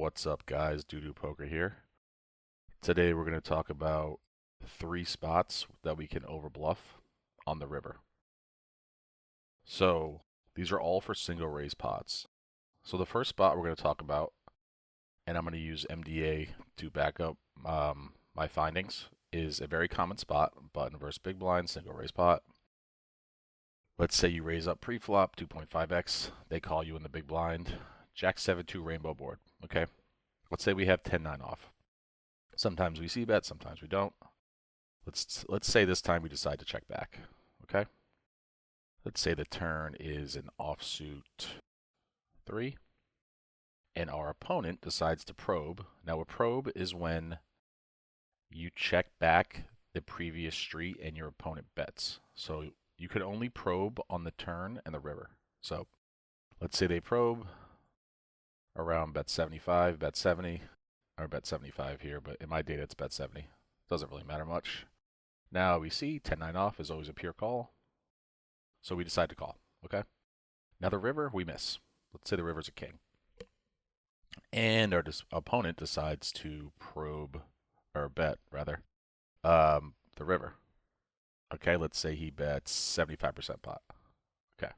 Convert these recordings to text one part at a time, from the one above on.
What's up, guys? Doo Poker here. Today we're going to talk about 3 spots that we can overbluff on the river. So these are all for single raise pots. So the first spot we're going to talk about, and I'm going to use MDA to back up my findings, is a very common spot: button versus big blind, single raise pot. Let's say you raise up pre-flop 2.5x. They call you in the big blind. Jack 7-2 rainbow board. Okay. Let's say we have 10-9 off. Sometimes we see bet, sometimes we don't. Let's say this time we decide to check back. Okay. Let's say the turn is an offsuit 3, and our opponent decides to probe. Now a probe is when you check back the previous street and your opponent bets. So you can only probe on the turn and the river. So let's say they probe around bet 75, bet 70, or bet 75 here, but in my data it's bet 70. Doesn't really matter much. Now we see 10-9 off is always a pure call, so we decide to call. Okay. Now the river we miss. Let's say the river's a king, and our opponent decides to probe, or bet rather, the river. Okay, let's say he bets 75% pot. Okay.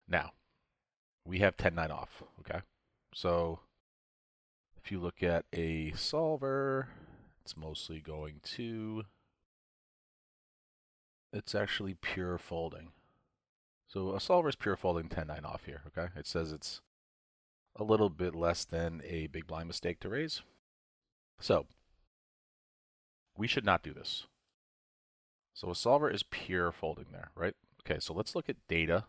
Now we have 10-9 off. Okay. So if you look at a solver, it's mostly going to, it's actually pure folding. So a solver is pure folding 10-9 off here, okay? It says it's a little bit less than a big blind mistake to raise. So we should not do this. So a solver is pure folding there, right? Okay, so let's look at data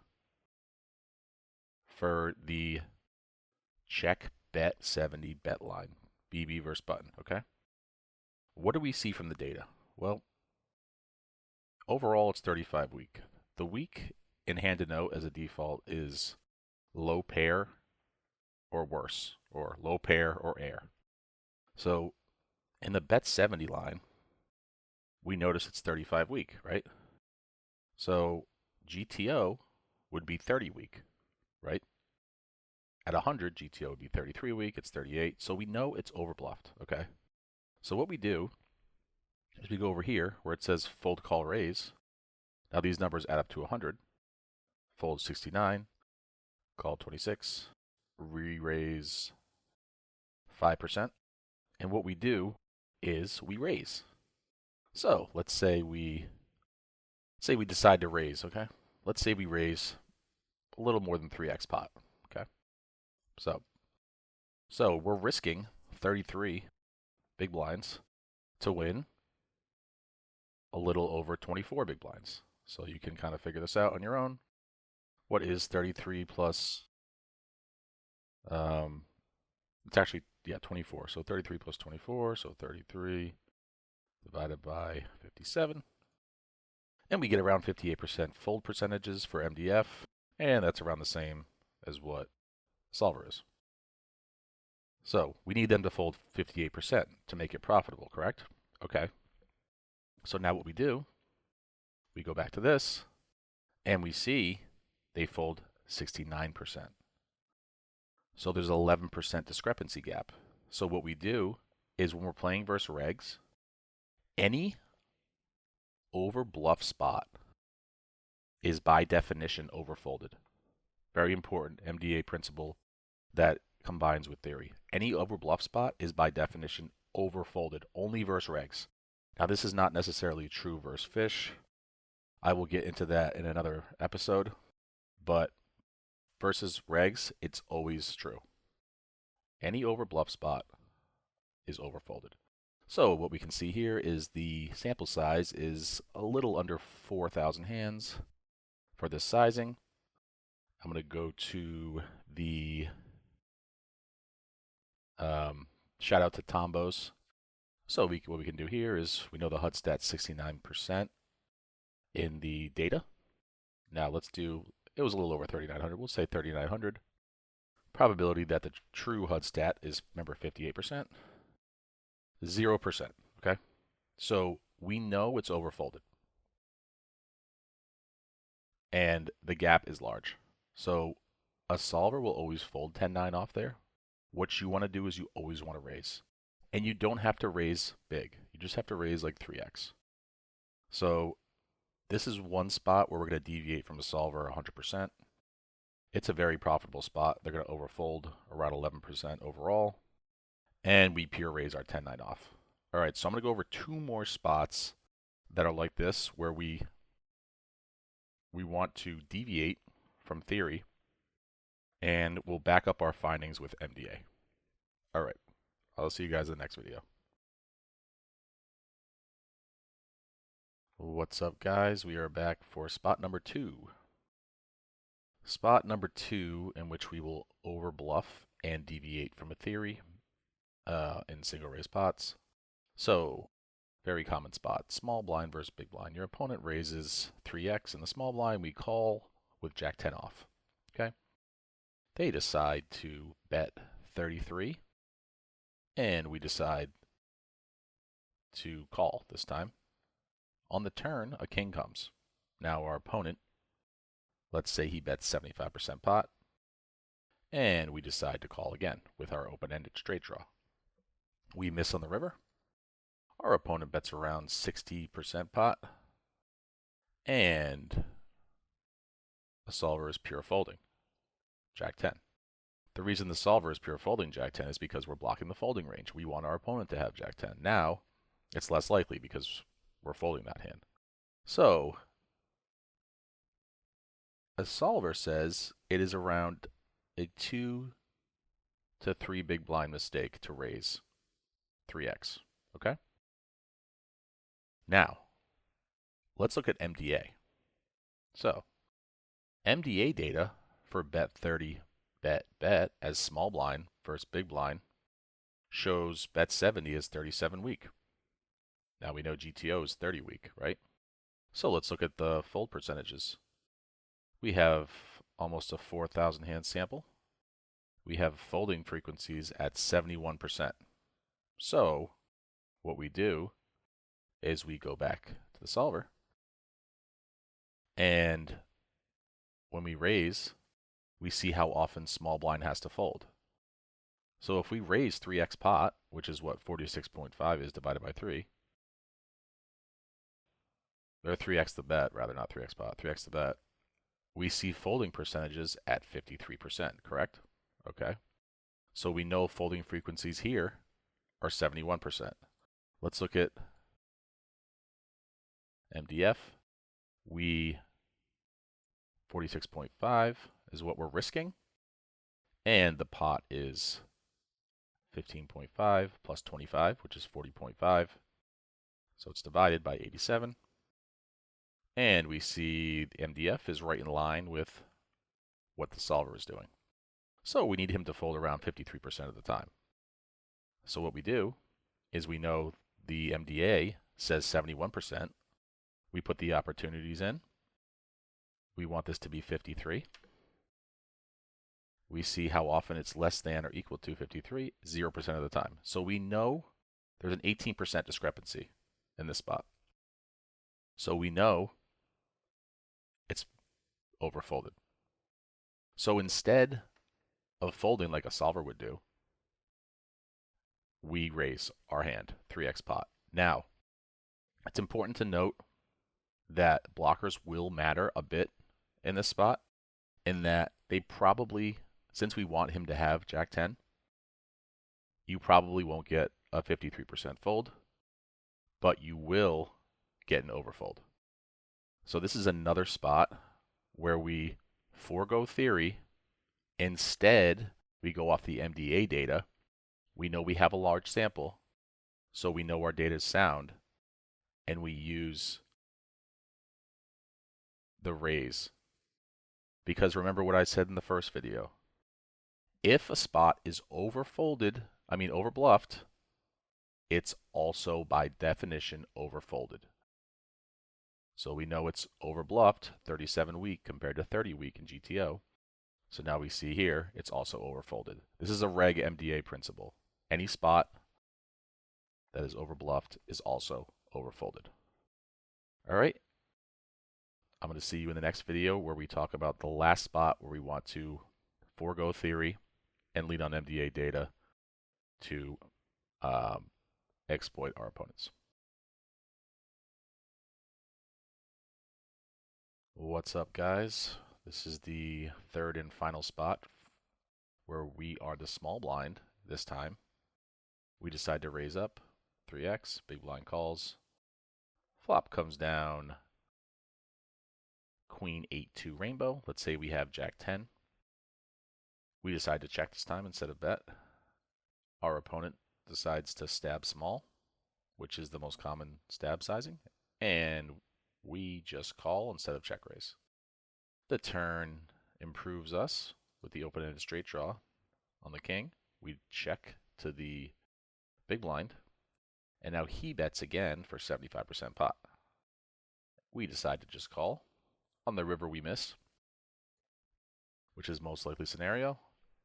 for the check bet 70 bet line, BB versus button, okay? What do we see from the data? Well, overall it's 35 weak. The weak in hand to note as a default is low pair or worse, or low pair or air. So in the bet 70 line, we notice it's 35 weak, right? So GTO would be 30 weak, right? At 100, GTO would be 33 weak, it's 38, so we know it's overbluffed, okay? So what we do is we go over here where it says fold, call, raise. Now these numbers add up to 100. Fold 69, call 26, re-raise 5%. And what we do is we raise. So let's say we decide to raise, okay? Let's say we raise a little more than 3x pot, okay? So we're risking 33 big blinds to win a little over 24 big blinds. So you can kind of figure this out on your own. What is 33 plus, it's actually, 24. So 33 plus 24, so 33 divided by 57. And we get around 58% fold percentages for MDF, and that's around the same as what solver is. So we need them to fold 58% to make it profitable, correct? Okay. So now what we do, we go back to this, and we see they fold 69%. So there's an 11% discrepancy gap. So what we do is when we're playing versus regs, any overbluff spot is by definition overfolded. Very important MDA principle that combines with theory. Any overbluff spot is by definition overfolded, only versus regs. Now this is not necessarily true versus fish. I will get into that in another episode, but versus regs, it's always true. Any overbluff spot is overfolded. So what we can see here is the sample size is a little under 4,000 hands for this sizing. I'm going to go to the shout out to Tombos. So what we can do here is we know the HUD stat 69% in the data. Now let's do, it was a little over 3,900. We'll say 3,900. Probability that the true HUD stat is, remember, 58%. 0%, okay? So we know it's overfolded. And the gap is large. So a solver will always fold 10-9 off there. what you want to do is you always want to raise. And you don't have to raise big. You just have to raise like 3x. So this is one spot where we're going to deviate from the solver 100%. It's a very profitable spot. They're going to overfold around 11% overall. And we pure raise our 10-9 off. All right, so I'm going to go over two more spots that are like this where we want to deviate from theory, and we'll back up our findings with MDA. All right, I'll see you guys in the next video. What's up, guys? We are back for spot number 2. Spot number 2, in which we will overbluff and deviate from a theory in single raise pots. So, very common spot. Small blind versus big blind. Your opponent raises 3x in the small blind. We call with Jack 10 off. Okay? They decide to bet 33. And we decide to call this time. On the turn, a king comes. Now our opponent, let's say he bets 75% pot. And we decide to call again with our open-ended straight draw. We miss on the river. Our opponent bets around 60% pot. And the solver is pure folding. Jack 10. The reason the solver is pure folding Jack 10 is because we're blocking the folding range. We want our opponent to have Jack 10. Now, it's less likely because we're folding that hand. So, a solver says it is around a 2 to 3 big blind mistake to raise 3x. Okay? Now, let's look at MDA. So, MDA data for bet 30 bet as small blind versus big blind shows bet 70 as 37 weak. Now we know GTO is 30 weak, right? So let's look at the fold percentages. We have almost a 4,000 hand sample. We have folding frequencies at 71%. So what we do is we go back to the solver, and when we raise, we see how often small blind has to fold. So if we raise 3x pot, which is what 46.5 is divided by 3, or 3x the bet, rather, not 3x pot, 3x the bet, we see folding percentages at 53%, correct? Okay. So we know folding frequencies here are 71%. Let's look at MDF. 46.5 is what we're risking, and the pot is 15.5 plus 25, which is 40.5. So it's divided by 87. And we see the MDF is right in line with what the solver is doing. So we need him to fold around 53% of the time. So what we do is we know the MDA says 71%. We put the opportunities in. We want this to be 53. We see how often it's less than or equal to 53, 0% of the time. So we know there's an 18% discrepancy in this spot. So we know it's overfolded. So instead of folding like a solver would do, we raise our hand, 3x pot. Now, it's important to note that blockers will matter a bit in this spot, in that they probably, since we want him to have Jack 10, you probably won't get a 53% fold, but you will get an overfold. So this is another spot where we forego theory. Instead, we go off the MDA data. We know we have a large sample, so we know our data is sound, and we use the raise. Because remember what I said in the first video. If a spot is overbluffed, it's also by definition overfolded. So we know it's overbluffed, 37 weak compared to 30 weak in GTO. So now we see here, it's also overfolded. This is a reg MDA principle. Any spot that is overbluffed is also overfolded. All right. I'm going to see you in the next video where we talk about the last spot where we want to forego theory and lean on MDA data to exploit our opponents. What's up, guys? This is the third and final spot where we are the small blind this time. We decide to raise up 3x, big blind calls. Flop comes down Queen 8-2 rainbow. Let's say we have Jack 10. We decide to check this time instead of bet. Our opponent decides to stab small, which is the most common stab sizing, and we just call instead of check raise. The turn improves us with the open-ended straight draw on the king. We check to the big blind, and now he bets again for 75% pot. We decide to just call. On the river we miss, which is most likely scenario,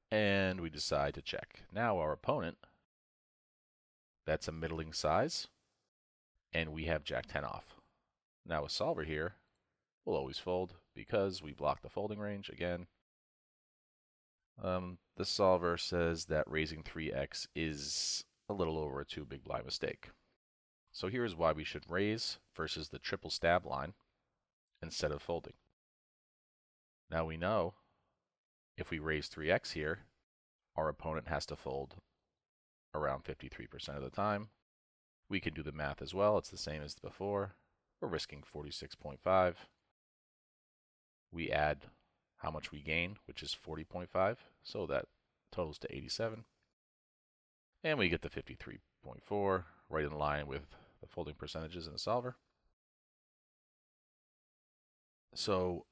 and we decide to check. Now our opponent bets a middling size, and we have Jack 10 off. Now a solver here will always fold because we block the folding range again. The solver says that raising 3x is a little over a 2 big blind mistake. So here's why we should raise versus the triple stab line instead of folding. Now we know if we raise 3x here, our opponent has to fold around 53% of the time. We can do the math as well. It's the same as before. We're risking 46.5. We add how much we gain, which is 40.5. So that totals to 87. And we get the 53.4, right in line with the folding percentages in the solver. So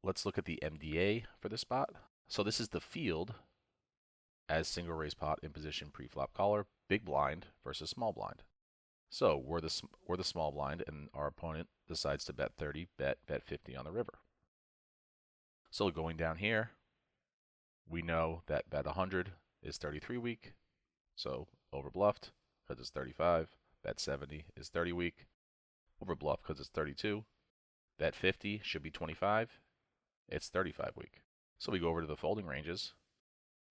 let's look at the MDA for this spot. So this is the field as single raise pot in position pre-flop caller, big blind versus small blind. So we're the small blind, and our opponent decides to bet 30, bet 50 on the river. So going down here, we know that bet 100 is 33 weak, so overbluffed because it's 35. Bet 70 is 30 weak, overbluffed because it's 32. Bet 50 should be 25. It's 35 weak. So we go over to the folding ranges.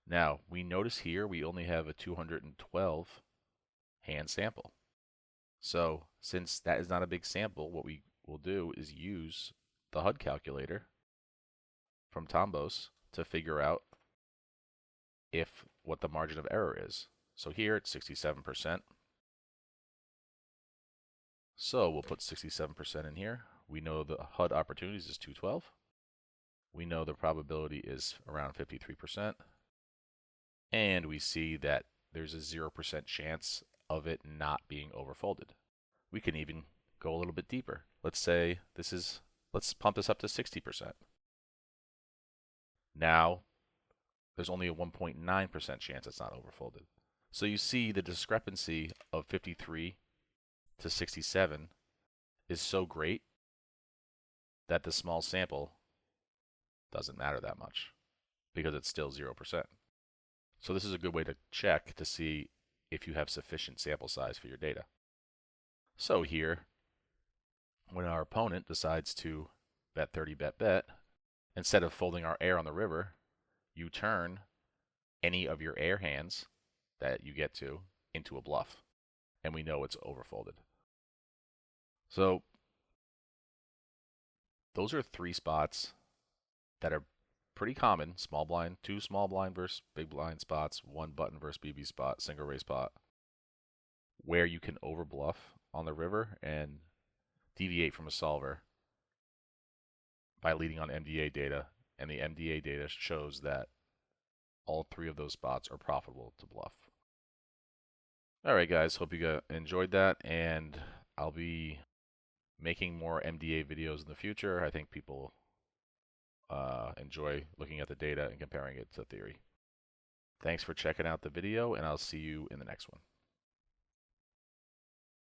Now, we notice here we only have a 212 hand sample. So since that is not a big sample, what we will do is use the HUD calculator from Tombos to figure out what the margin of error is. So here it's 67%. So we'll put 67% in here. We know the HUD opportunities is 212. We know the probability is around 53%. And we see that there's a 0% chance of it not being overfolded. We can even go a little bit deeper. Let's say let's pump this up to 60%. Now, there's only a 1.9% chance it's not overfolded. So you see the discrepancy of 53 to 67 is so great that the small sample doesn't matter that much because it's still 0%. So this is a good way to check to see if you have sufficient sample size for your data. So here, when our opponent decides to bet 30, bet, instead of folding our air on the river, you turn any of your air hands that you get to into a bluff, and we know it's overfolded. So those are 3 spots that are pretty common. Small blind, 2 small blind versus big blind spots, 1 button versus BB spot, single raise pot, where you can overbluff on the river and deviate from a solver by leading on MDA data, and the MDA data shows that all 3 of those spots are profitable to bluff. All right, guys, hope you enjoyed that, and I'll be making more MDA videos in the future. I think people enjoy looking at the data and comparing it to theory. Thanks for checking out the video, and I'll see you in the next one.